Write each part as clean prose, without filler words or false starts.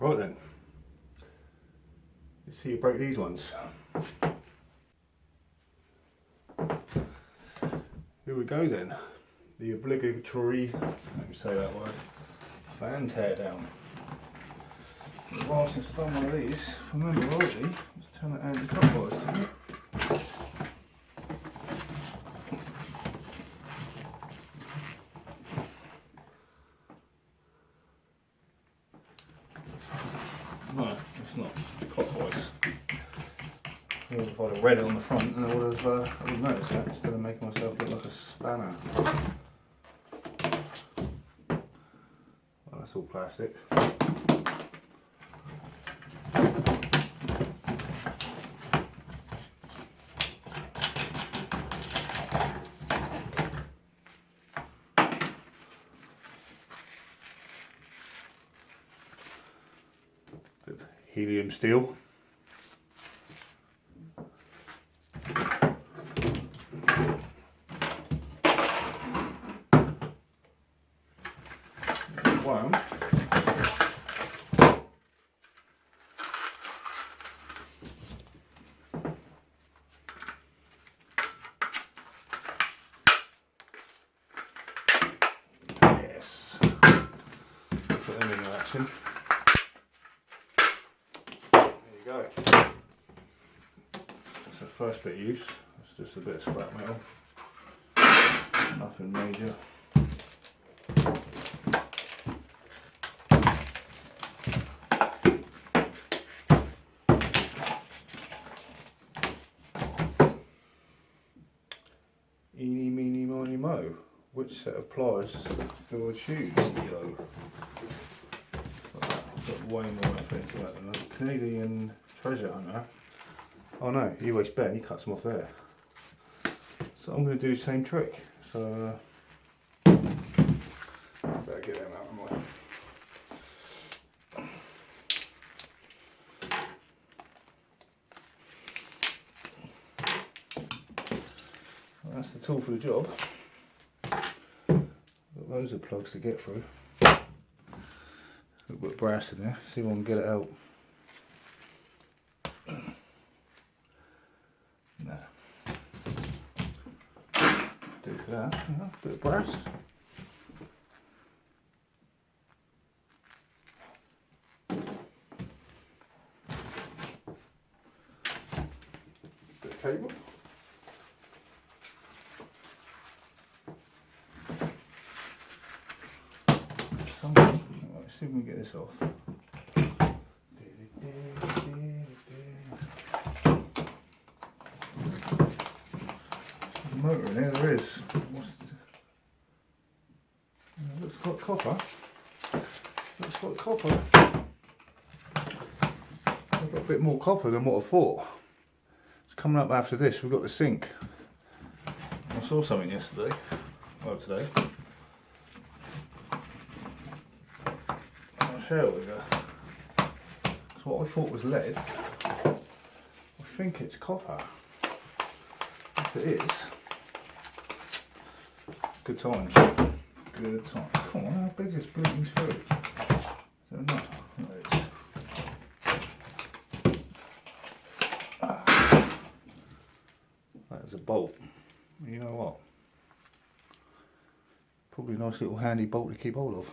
Right then, let's see you break these ones. Here we go then, the obligatory, let me say that word, fan teardown. It's been a while since I've done one of these. If I remember rightly, let's turn it anti-clockwise, isn't it? No, it's not clockwise. If I'd have read it on the front, then I would have noticed that instead of making myself look like a spanner. Well, that's all plastic. Bit of helium steel. One. Yes. Put them into action. There you go. That's the first bit of use. It's just a bit of scrap metal. Nothing major. Eeny, meeny, miny, mo. Which set of pliers do I choose? Yo. I've got way more I think about than that. Canadian treasure hunter. Oh no, US Ben, he cuts them off there. So I'm going to do the same trick. So I better get them out of my. That's the tool for the job. Got loads of plugs to get through. A little bit of brass in there, see if I can get it out. Nah. Do for that, a bit of brass. Bit of cable. Let's see if we can get this off. There's a motor in there, there is. Looks like copper. Looks like copper. I've got a bit more copper than what I thought. It's coming up after this, we've got the sink. I saw something yesterday, well today. Share with her. Because what I thought was lead, I think it's copper. If it is, good times. Good times. Come on, how big is this bleeding through? Is there enough? There it is. That is a bolt. You know what? Probably a nice little handy bolt to keep hold of.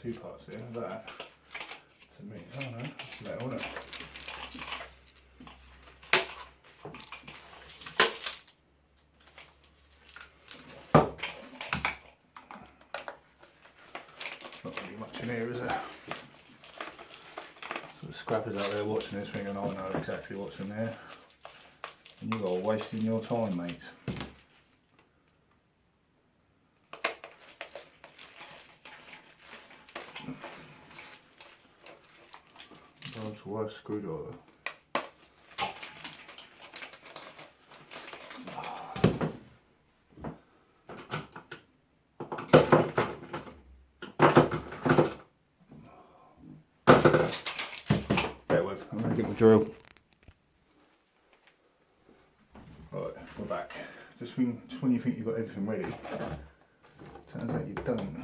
Two parts here, that to me, I don't know, it's metal, isn't it? Not really much in here, is there? So the scrappers out there watching this thinking, I know exactly what's in there. And you are wasting your time, mate. World's worst screwdriver. Bear with, I'm going to get my drill. Right, we're back. Just when you think you've got everything ready, Turns out you don't.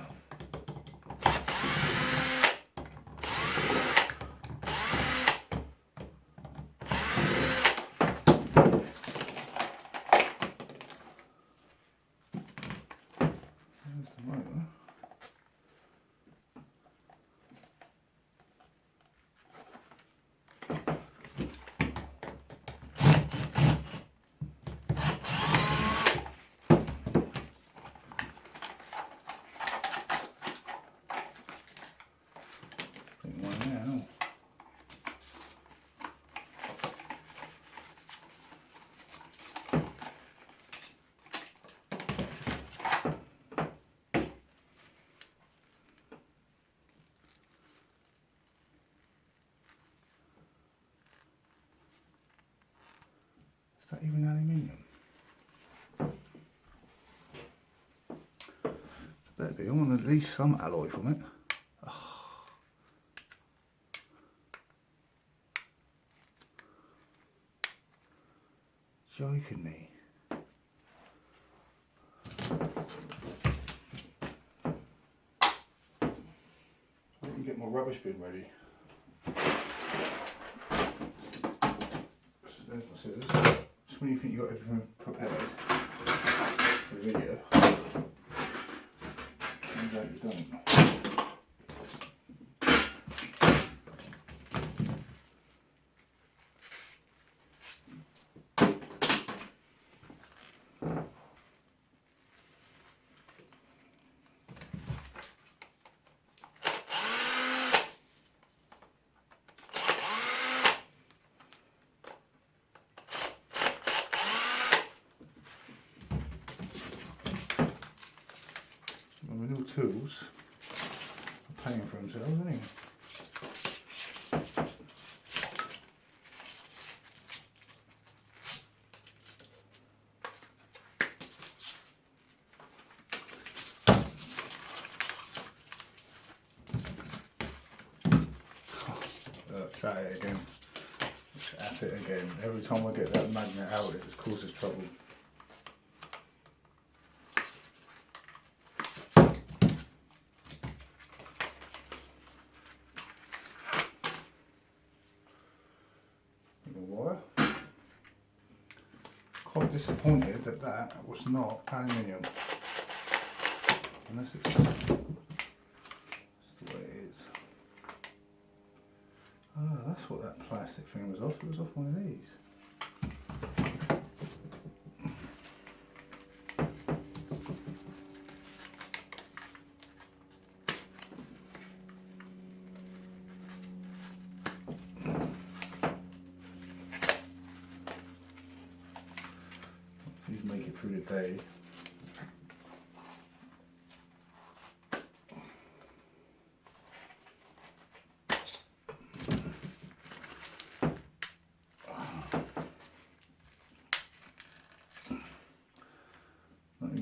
There's the motor. Is that even aluminium? Better be. I want at least some alloy from it. Oh. Joking me. Let me get my rubbish bin ready. So there's my scissors. Just when you think you've got everything prepared for the video, turns out you don't. My little tools are paying for themselves anyway. Try it again. At it again. Every time I get that magnet out, it just causes trouble. Wire. Quite disappointed that that was not aluminium. Unless it's the way it is. Ah, that's what that plastic thing was off. It was off one of these. Please make it through the day.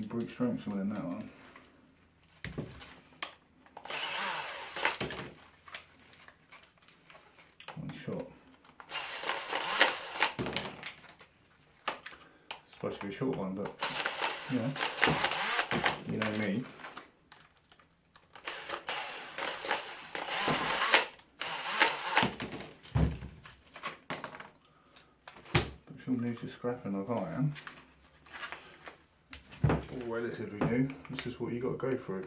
Brute strength within that one. One shot. It's supposed to be a short one, but you know me. But if you're new to scrapping like I am, or relatively new, this is what you got to go through.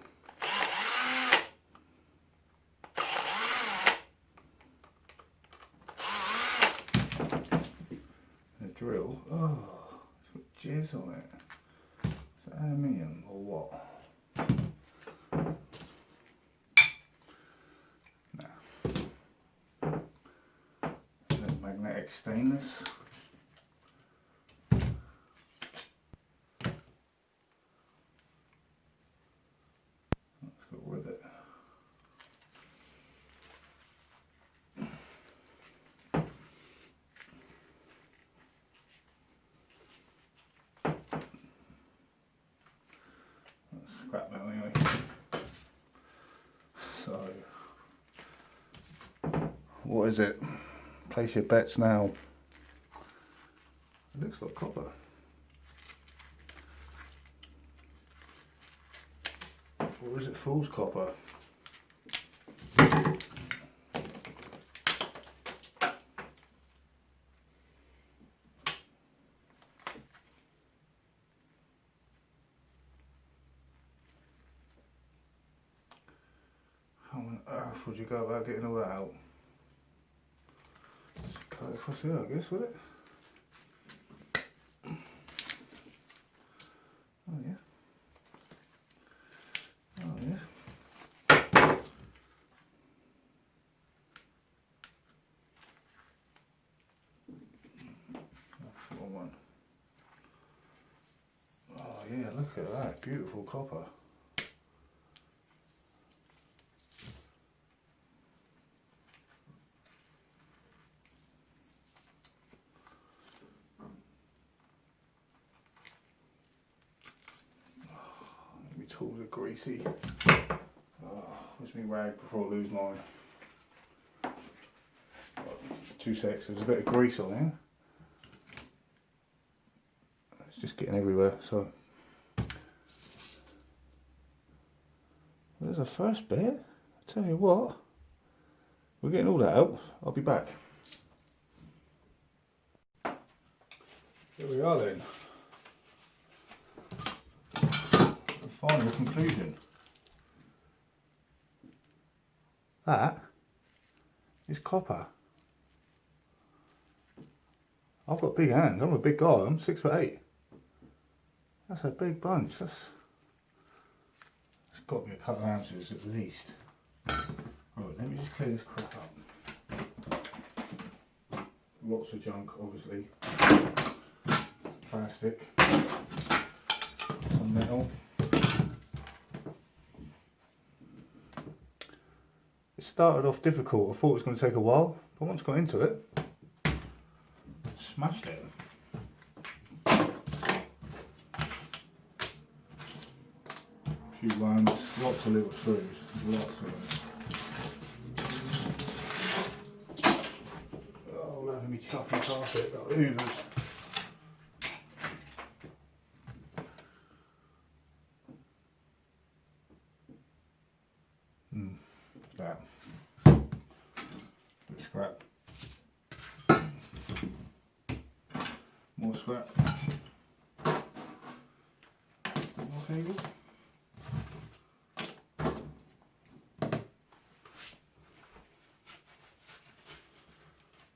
The drill, oh, it's got jizz on it. Is that aluminium or what? Nah. Is that magnetic stainless? With it. That's scrap metal anyway. So, what is it? Place your bets now. It looks like copper. Or is it fool's copper? How on earth would you go about getting all that out? Just cut it across here, I guess, would it? Oh yeah. Oh yeah. That's the wrong one. Oh yeah, look at that, beautiful copper. My tools are greasy. Oh, where's my rag before I lose mine? 2 secs, there's a bit of grease on here. It's just getting everywhere, so. There's a first bit. I tell you what, we're getting all that out. I'll be back. Here we are then. The final conclusion. That is copper. I've got big hands. I'm a big guy. I'm 6'8". That's a big bunch. It's got to be a couple of ounces at least. Right, let me just clear this crap up. Lots of junk, obviously. Plastic. Some metal. It started off difficult. I thought it was going to take a while, but once I got into it, smashed it. A few worms, lots of little screws, lots of them. Oh, loving me choppy carpet, got hoovers. That. Bit of scrap. More scrap. More cable.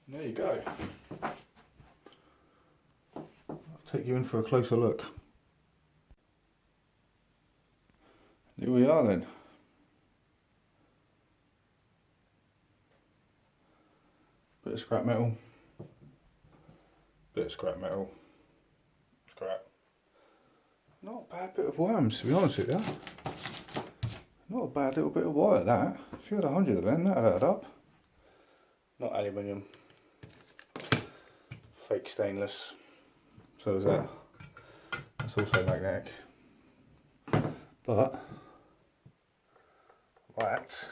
There you go. I'll take you in for a closer look. Here we are then. Bit of scrap metal. Bit of scrap metal. Scrap. Not a bad bit of worms, to be honest with you. Not a bad little bit of wire, that. If you had 100 of them, that'd add up. Not aluminium. Fake stainless. So is that. That's also magnetic. But that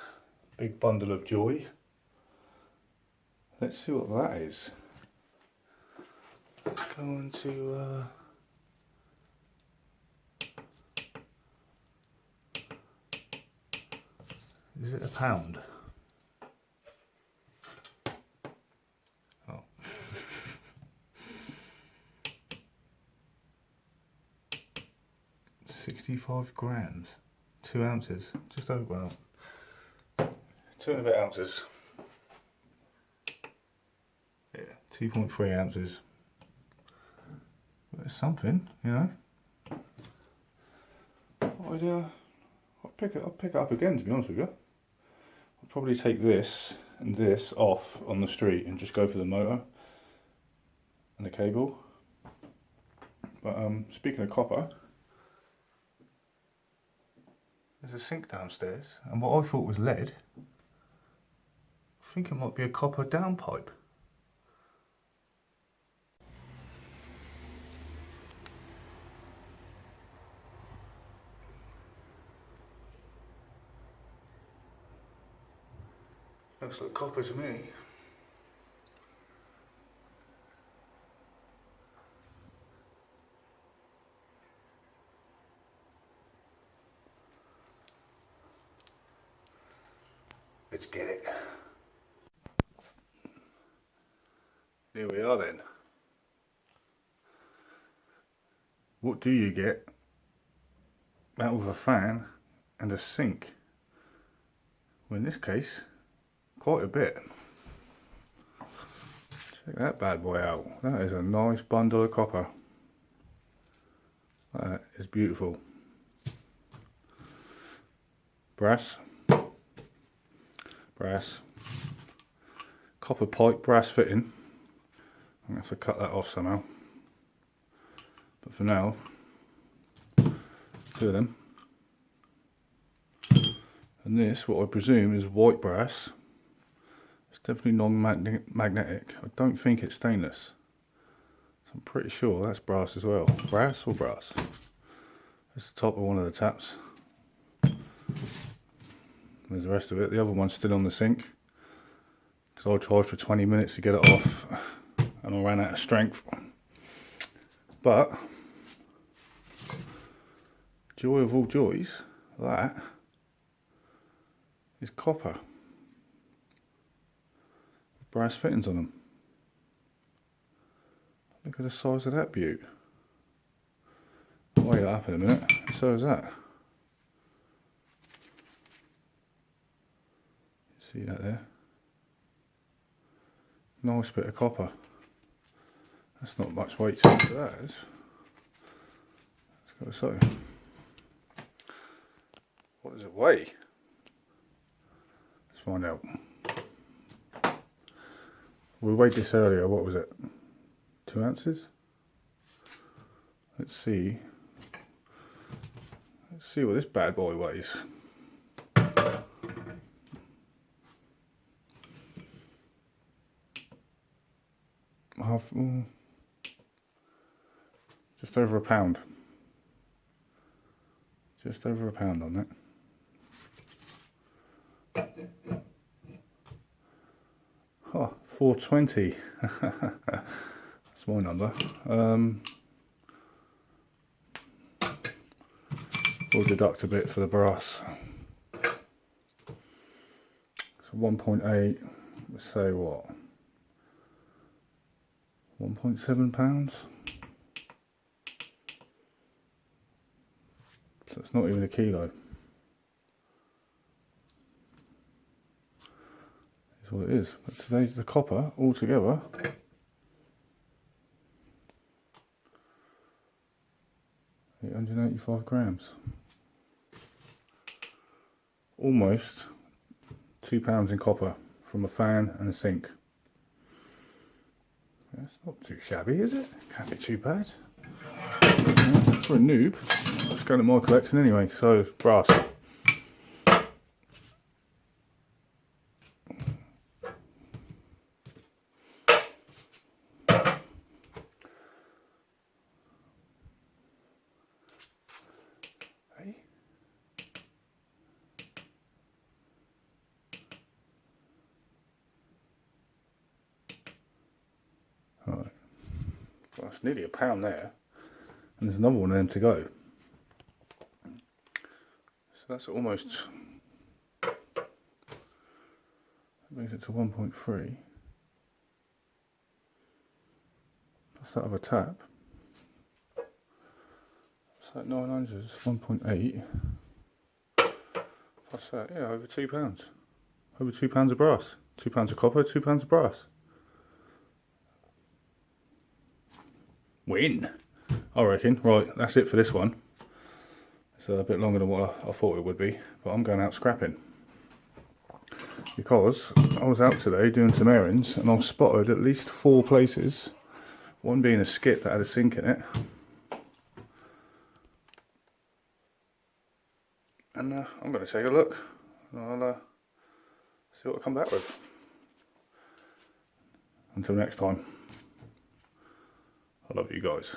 big bundle of joy. Let's see what that is. Let's go into is it a pound? Oh. 65 grams. 2 ounces. Just over, well, 2 and a bit ounces. Yeah, 2.3 ounces. But it's something, you know. I'll pick it up again, to be honest with you. I'll probably take this and this off on the street and just go for the motor and the cable. But speaking of copper, there's a sink downstairs, and what I thought was lead, I think it might be a copper downpipe. Looks like copper to me. Let's get it. Here we are then. What do you get out of a fan and a sink? Well, in this case, quite a bit. Check that bad boy out. That is a nice bundle of copper. That is beautiful. Brass, copper pipe, brass fitting. I'm going to have to cut that off somehow. But for now, 2 of them. And this, what I presume, is white brass. It's definitely non-magnetic. I don't think it's stainless. So I'm pretty sure that's brass as well. Brass or brass? That's the top of one of the taps. There's the rest of it. The other one's still on the sink, because I tried for 20 minutes to get it off and I ran out of strength. But joy of all joys, that is copper. Brass fittings on them. Look at the size of that beaut. I'll weigh that up in a minute. So is that. See that there? Nice bit of copper. That's not much weight to it, but that is. Let's go so. What does it weigh? Let's find out. We weighed this earlier, what was it? 2 ounces? Let's see. Let's see what this bad boy weighs. Just over a pound. Just over a pound on it. Oh, 420. That's my number. We'll deduct a bit for the brass. So 1.8, let's say what? 1.7 pounds. So it's not even a kilo. That's what it is. But today's the copper altogether. £885 grams. Almost £2 in copper from a fan and a sink. That's not too shabby, is it? Can't be too bad. For a noob, it's going to my collection anyway, so brass. Hey. Alright. Well, that's nearly a pound there. And there's another one of them to go. So that's almost, that brings it to 1.3. Plus that other tap. So that 900 is 1.8. Plus that, yeah, over £2. Over £2 of brass. £2 of copper, £2 of brass. Win! I reckon. Right, that's it for this one. It's a bit longer than what I thought it would be, but I'm going out scrapping. Because I was out today doing some errands and I've spotted at least 4 places. One being a skip that had a sink in it. And I'm going to take a look and I'll see what I come back with. Until next time, I love you guys.